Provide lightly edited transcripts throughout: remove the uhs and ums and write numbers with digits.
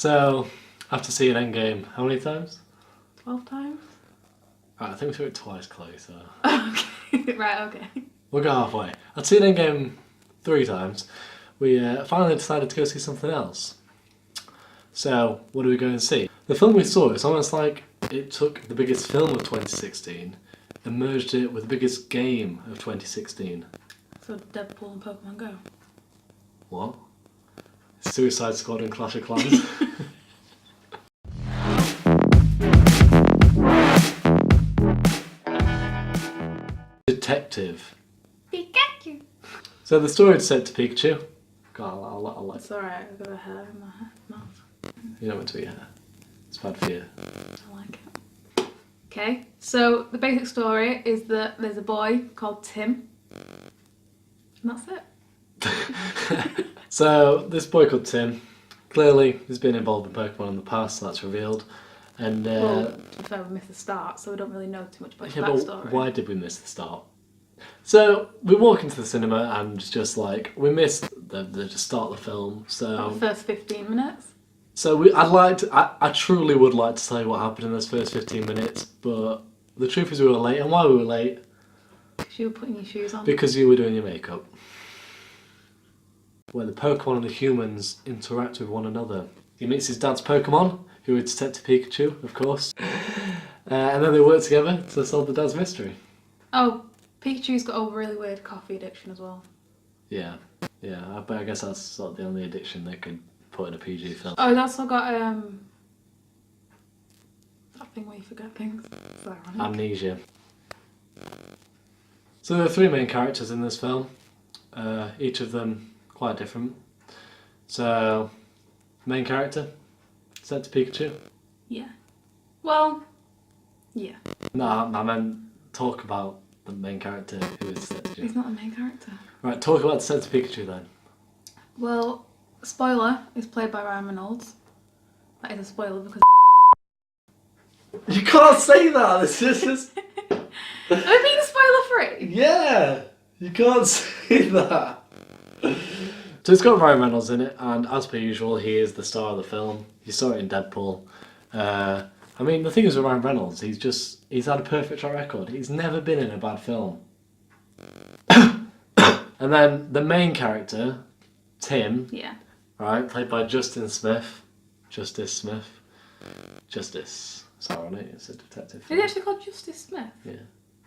So, after seeing Endgame, how many times? 12 times? I think we saw it twice, Chloe, so... Okay, right, okay. We'll go halfway. I'd seen Endgame 3 times. We finally decided to go see something else. So, what do we go and see? The film we saw, it's almost like it took the biggest film of 2016 and merged it with the biggest game of 2016. So Deadpool and Pokemon Go. What? Suicide Squad and Clash of Clans? Detective. Pikachu! So the story is set to Pikachu. God, I'll let It's alright, I've got a hair in my mouth. You don't want to eat hair. It's bad for you. I like it. Okay, so the basic story is that there's a boy called Tim. And that's it. So this boy called Tim, clearly he's been involved in Pokemon in the past, so that's revealed. And well, to be fair, we missed the start, so we don't really know too much about his yeah, backstory. but why did we miss the start? So we walk into the cinema and just like we missed the start of the film. So the first 15 minutes. So I truly would like to tell you what happened in those first 15 minutes, but the truth is we were late. And why we were late? Because you were putting your shoes on. Because you were doing your makeup. Where the Pokemon and the humans interact with one another. He meets his dad's Pokemon, who is Detective Pikachu, of course. And then they work together to solve the dad's mystery. Oh, Pikachu's got a really weird coffee addiction as well. Yeah, but I guess that's sort of the only addiction they could put in a PG film. Oh, he's also got that thing where you forget things. It's ironic. Amnesia. So there are 3 main characters in this film, each of them quite different. So, main character, set to Pikachu. Yeah. Well, yeah. No, I meant talk about the main character who is set to. He's not the main character. Right, talk about the set to Pikachu then. Well, spoiler, is played by Ryan Reynolds. That is a spoiler because You can't say that. This is just. Are we being spoiler free? Yeah, you can't say that. So it's got Ryan Reynolds in it, and as per usual, he is the star of the film. You saw it in Deadpool. I mean, the thing is with Ryan Reynolds, he's had a perfect track record. He's never been in a bad film. And then the main character, Tim, Yeah. right, played by Justice Smith. It's ironic, it's a detective Is film. he actually called Justice Smith? Yeah.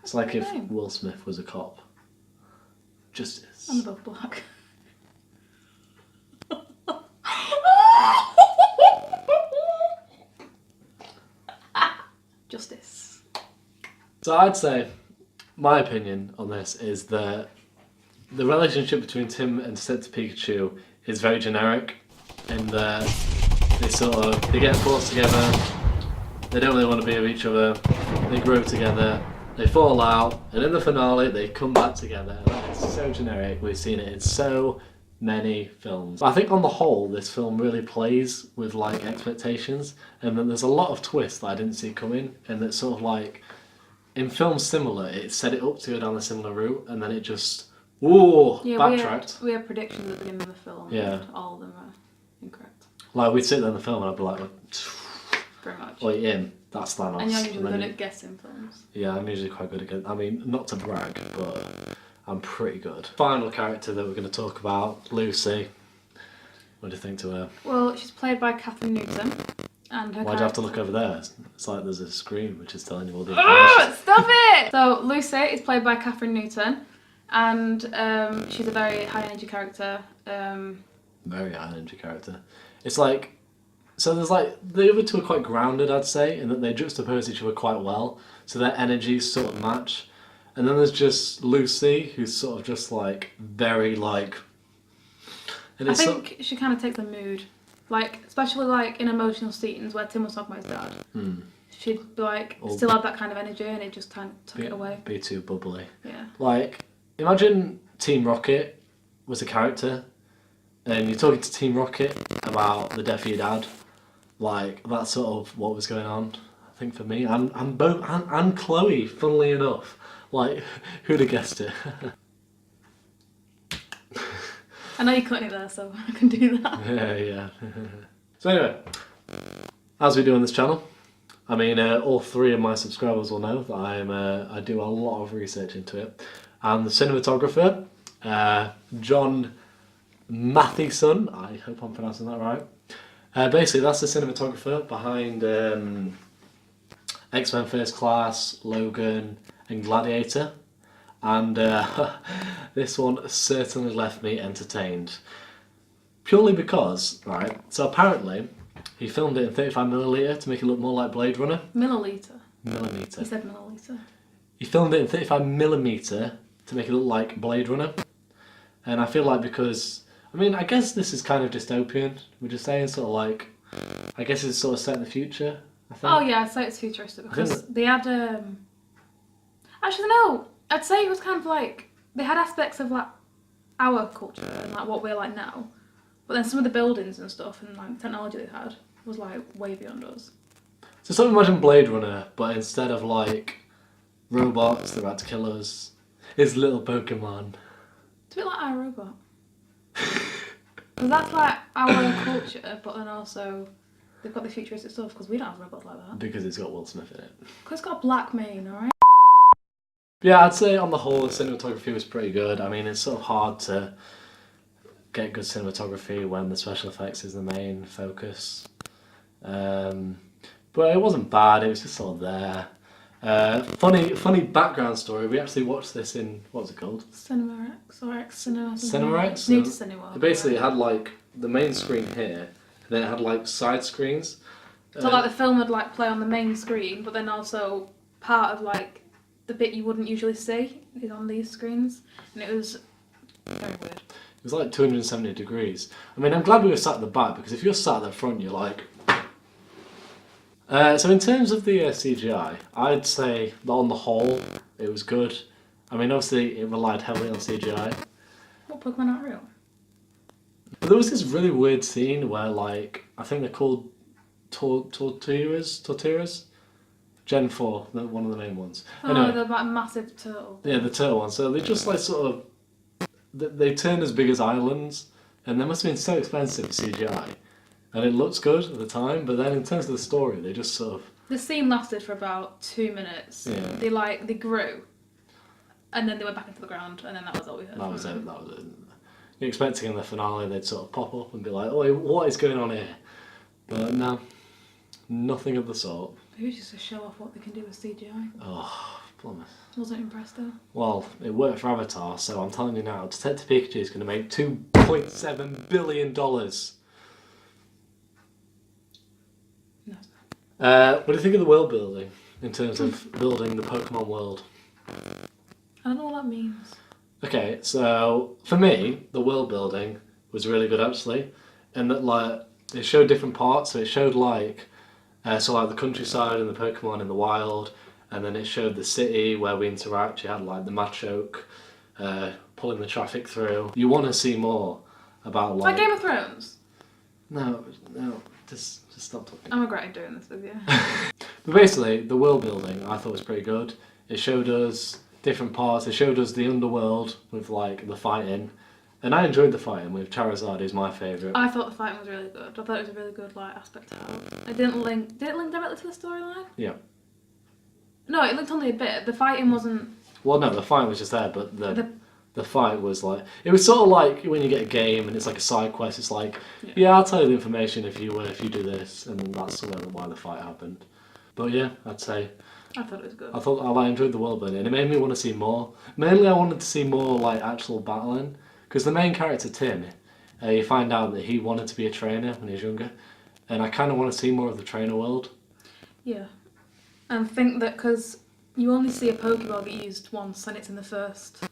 It's like if name. Will Smith was a cop. Justice. And they're both black. Justice. So I'd say, my opinion on this is that the relationship between Tim and Detective Pikachu is very generic in that they get forced together, they don't really want to be with each other, they grow together, they fall out, and in the finale they come back together. And it's so generic, we've seen it in so many films. I think on the whole this film really plays with like expectations, and then there's a lot of twists that I didn't see coming, and that sort of like in films similar it set it up to go down a similar route and then it just backtracked. We had predictions at the beginning of the film. Yeah. And all of them are incorrect. Like we'd sit there in the film and I'd be like, Pretty much. "Oi, Im, that's Thanos." And you're usually And then good at guessing films. Yeah, I'm usually quite good at I mean, not to brag, but I'm pretty good. Final character that we're going to talk about, Lucy. What do you think to her? Well, she's played by Catherine Newton. And her Why'd you have to character- look over there? It's like there's a screen which is telling you all the information. Oh, stop it! So Lucy is played by Catherine Newton, and she's a very high energy character. Very high energy character. It's like, so there's like, the other 2 are quite grounded, I'd say, in that they juxtapose each other quite well, so their energies sort of match. And then there's just Lucy, who's sort of just like, very like... And I it's think she kind of takes the mood. Like, especially like in emotional scenes where Tim was talking about his dad. She'd like still have that kind of energy and it just kind of took it away. Be too bubbly. Yeah. Like, imagine Team Rocket was a character, and you're talking to Team Rocket about the death of your dad. Like, that's sort of what was going on, I think, for me. And Chloe, funnily enough. Like, who'd have guessed it? I know you're cutting it there, so I can do that. Yeah. So anyway, as we do on this channel. I mean, all 3 of my subscribers will know that I do a lot of research into it. And the cinematographer, John Mathieson, I hope I'm pronouncing that right. Basically, that's the cinematographer behind X-Men First Class, Logan, and Gladiator. And this one certainly left me entertained. Purely because, right, so apparently he filmed it in 35mm to make it look more like Blade Runner. Milliliter. Millimeter. You said milliliter. He filmed it in 35mm to make it look like Blade Runner. And I feel like because, I mean, I guess this is kind of dystopian. We're just saying sort of like, I guess it's sort of set in the future, I think. Oh yeah, I'd say it's futuristic because they had, actually no, I'd say it was kind of like, they had aspects of like our culture and like what we're like now. But then some of the buildings and stuff and like technology they had was like way beyond us. So sort of imagine Blade Runner, but instead of like robots that are about to kill us, it's little Pokemon. It's a bit like iRobot. Because that's like our culture, but then also they've got the futuristic stuff because we don't have robots like that. Because it's got Will Smith in it. Because it's got a black mane, alright? Yeah, I'd say on the whole the cinematography was pretty good. I mean, it's sort of hard to get good cinematography when the special effects is the main focus. But it wasn't bad, it was just sort of there. Funny background story, we actually watched this in, what was it called? Cinema X or X Cinema. Cinema X? New to cinema. Basically it had like the main screen here, and then it had like side screens. So like the film would like play on the main screen, but then also part of like the bit you wouldn't usually see is on these screens, and it was very weird. It was like 270 degrees. I mean, I'm glad we were sat at the back, because if you're sat at the front, you're like... So in terms of the CGI, I'd say that on the whole, it was good. I mean, obviously, it relied heavily on CGI. What Pokemon aren't real? But there was this really weird scene where, like, I think they're called Torturas? Gen 4, one of the main ones. Oh, anyway, the like, massive turtle. Yeah, the turtle ones. So they just like sort of... They turned as big as islands, and they must have been so expensive for CGI. And it looks good at the time, but then in terms of the story, they just sort of... The scene lasted for about 2 minutes. Yeah. They grew, and then they went back into the ground, and then that was all we heard. That was it. You're expecting in the finale they'd sort of pop up and be like, "Oh, what is going on here?" But no, nothing of the sort. Maybe just to show off what they can do with CGI. Oh, plumber. Wasn't impressed though. Well, it worked for Avatar, so I'm telling you now, Detective Pikachu is going to make $2.7 billion. No. What do you think of the world building in terms of building the Pokemon world? I don't know what that means. Okay, so for me, the world building was really good actually, and that like it showed different parts. So it showed like the countryside and the Pokemon in the wild, and then it showed the city where we interact. You had like the Machoke pulling the traffic through. You want to see more about like Game of Thrones. No, just stop talking. I'm regretting doing this with you. But basically, the world building I thought was pretty good. It showed us different parts. It showed us the underworld with like the fighting, and I enjoyed the fighting with Charizard. Is my favourite. I thought the fighting was really good. I thought it was a really good like aspect of it. It didn't link. Did it link directly to the storyline? Yeah. No, it linked only a bit. The fighting wasn't. Well, no, the fight was just there, but the fight was like, it was sort of like when you get a game and it's like a side quest. It's like, yeah, I'll tell you the information if you do this, and that's why the fight happened. But yeah, I'd say. I thought it was good. I enjoyed the world building, and it made me want to see more. Mainly, I wanted to see more like actual battling, because the main character Tim, you find out that he wanted to be a trainer when he was younger, and I kind of want to see more of the trainer world. Yeah, and think that because you only see a Pokeball get used once, and it's in the first.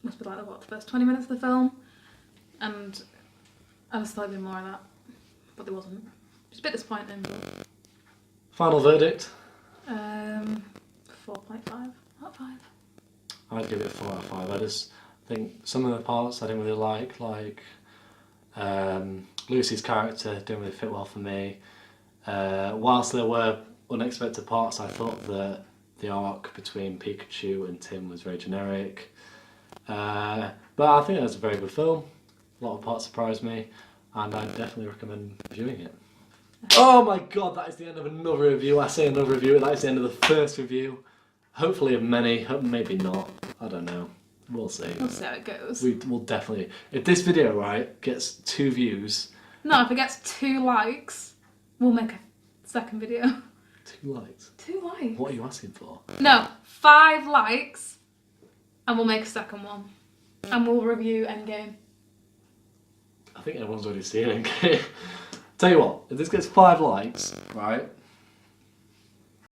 Must be like the first 20 minutes of the film, and I just thought there'd be more of that, but there wasn't. It's a bit disappointing. But... Final verdict. 4.5 out of 5. I'd give it a 4 out of 5. I just think some of the parts I didn't really like Lucy's character didn't really fit well for me. Whilst there were unexpected parts, I thought that the arc between Pikachu and Tim was very generic. But I think it was a very good film. A lot of parts surprised me, and I definitely recommend viewing it. Oh my god, that is the end of another review. I say another review, that is the end of the first review. Hopefully of many, maybe not. I don't know. We'll see. We'll see how it goes. We'll definitely... If this video, right, gets 2 views... No, if it gets 2 likes, we'll make a second video. 2 likes? 2 likes? What are you asking for? No, 5 likes, and we'll make a second one. And we'll review Endgame. I think everyone's already seen it. Tell you what, if this gets 5 likes, right,